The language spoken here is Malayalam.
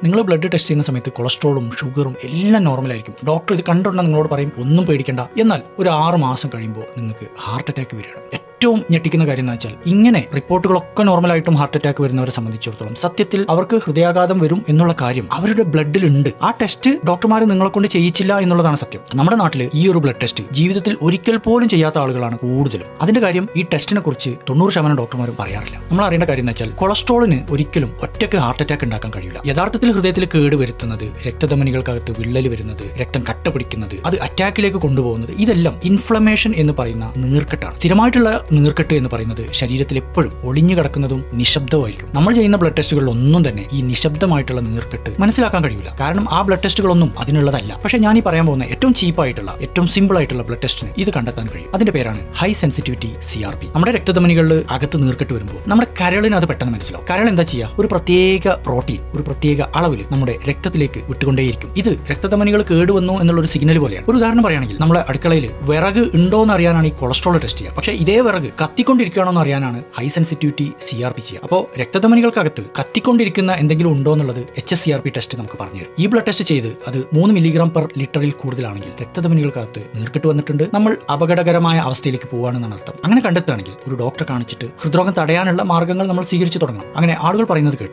നിങ്ങൾ ബ്ലഡ് ടെസ്റ്റ് ചെയ്യുന്ന സമയത്ത് കൊളസ്ട്രോളും ഷുഗറും എല്ലാം നോർമലായിരിക്കും. ഡോക്ടർ ഇത് കണ്ടുകൊണ്ടാൽ നിങ്ങളോട് പറയും ഒന്നും പേടിക്കണ്ട. എന്നാൽ ഒരു 6 മാസം കഴിയുമ്പോൾ നിങ്ങൾക്ക് ഹാർട്ട് അറ്റാക്ക് വരികയാണ്. ഏറ്റവും ഞെട്ടിക്കുന്ന കാര്യം എന്ന് വെച്ചാൽ ഇങ്ങനെ റിപ്പോർട്ടുകളൊക്കെ നോർമലായിട്ടും ഹാർട്ട് അറ്റാക്ക് വരുന്നവരെ സംബന്ധിച്ചിടത്തോളം സത്യത്തിൽ അവർക്ക് ഹൃദയാഘാതം വരും എന്നുള്ള കാര്യം അവരുടെ ബ്ലഡിലുണ്ട്. ആ ടെസ്റ്റ് ഡോക്ടർമാർ നിങ്ങളെ കൊണ്ട് ചെയ്യിച്ചില്ല എന്നുള്ളതാണ് സത്യം. നമ്മുടെ നാട്ടിൽ ഈ ഒരു ബ്ലഡ് ടെസ്റ്റ് ജീവിതത്തിൽ ഒരിക്കൽ പോലും ചെയ്യാത്ത ആളുകളാണ് കൂടുതലും. അതിന്റെ കാര്യം ഈ ടെസ്റ്റിനെ കുറിച്ച് 90% ഡോക്ടർമാരും പറയാറില്ല. നമ്മൾ അറിയേണ്ട കാര്യം എന്ന് വെച്ചാൽ കൊളസ്ട്രോളിന് ഒരിക്കലും ഒറ്റയ്ക്ക് ഹാർട്ട് അറ്റാക്ക് ഉണ്ടാക്കാൻ കഴിയില്ല. യഥാർത്ഥത്തിൽ ഹൃദയത്തിൽ കേട് വരുത്തുന്നത്, രക്തധമനികൾക്കകത്ത് വിള്ളൽ വരുന്നത്, രക്തം കട്ട പിടിക്കുന്നത്, അത് അറ്റാക്കിലേക്ക് കൊണ്ടുപോകുന്നത്, ഇതെല്ലാം ഇൻഫ്ലമേഷൻ എന്ന് പറയുന്ന നീർക്കെട്ടാണ്. സ്ഥിരമായിട്ടുള്ള നീർക്കെട്ട് എന്ന് പറയുന്നത് ശരീരത്തിൽ എപ്പോഴും ഒളിഞ്ഞു കിടക്കുന്നതും നിശബ്ദമായിരിക്കും. നമ്മൾ ചെയ്യുന്ന ബ്ലഡ് ടെസ്റ്റുകളിലൊന്നും തന്നെ ഈ നിശബ്ദമായിട്ടുള്ള നീർക്കെട്ട് മനസ്സിലാക്കാൻ കഴിയില്ല. കാരണം ആ ബ്ലഡ് ടെസ്റ്റുകളൊന്നും അതിനുള്ളതല്ല. പക്ഷേ ഞാൻ ഈ പറയാൻ പോകുന്ന ഏറ്റവും ചീപ്പായിട്ടുള്ള, ഏറ്റവും സിമ്പിൾ ആയിട്ടുള്ള ബ്ലഡ് ടെസ്റ്റിന് ഇത് കണ്ടെത്താൻ കഴിയും. അതിന്റെ പേരാണ് ഹൈ സെൻസിറ്റിവിറ്റി CRP. നമ്മുടെ രക്തധമനികളിൽ അകത്ത് നീർക്കെട്ട് വരുമ്പോൾ നമ്മുടെ കരളിന് അത് പെട്ടെന്ന് മനസ്സിലാവും. കരൾ എന്താ ചെയ്യുക? ഒരു പ്രത്യേക പ്രോട്ടീൻ ഒരു പ്രത്യേക അളവിൽ നമ്മുടെ രക്തത്തിലേക്ക് വിട്ടുകൊണ്ടേയിരിക്കും. ഇത് രക്തധമനികൾ കേടുവന്നു എന്നുള്ള ഒരു സിഗ്നൽ പോലെയാണ്. ഒരു ഉദാഹരണം പറയുകയാണെങ്കിൽ നമ്മുടെ അടുക്കളയിൽ വിറക് ഉണ്ടോ എന്ന് അറിയാനാണ് ഈ കൊളസ്ട്രോൾ ടെസ്റ്റ് ചെയ്യുക. പക്ഷേ ഇതേ വിറക് കത്തിക്കൊണ്ടിരിക്കുകയാണോ എന്ന് അറിയാനാണ് ഹൈ സെൻസിറ്റിവിറ്റി CRP ചെയ്യുക. അപ്പോൾ രക്തധമനികൾക്കകത്ത് കത്തിക്കൊണ്ടിരിക്കുന്ന എന്തെങ്കിലും ഉണ്ടോ എന്നുള്ളത് HSCRP ടെസ്റ്റ് നമുക്ക് പറഞ്ഞു തരും. ഈ ബ്ലഡ് ടെസ്റ്റ് ചെയ്ത് അത് 3 mg/ലിറ്ററിൽ കൂടുതലാണെങ്കിൽ രക്തധമനികൾക്കകത്ത് നീർക്കെട്ട് വന്നിട്ടുണ്ട്, നമ്മൾ അപകടകരമായ അവസ്ഥയിലേക്ക് പോവുകയാണെന്നാണ് അർത്ഥം. അങ്ങനെ കണ്ടെത്തുകയാണെങ്കിൽ ഒരു ഡോക്ടറെ കാണിച്ചിട്ട് ഹൃദ്രോഗം തടയാനുള്ള മാർഗ്ഗങ്ങൾ നമ്മൾ സ്വീകരിച്ചു തുടങ്ങണം. അങ്ങനെ ആളുകൾ പറയുന്നത് കേട്ട്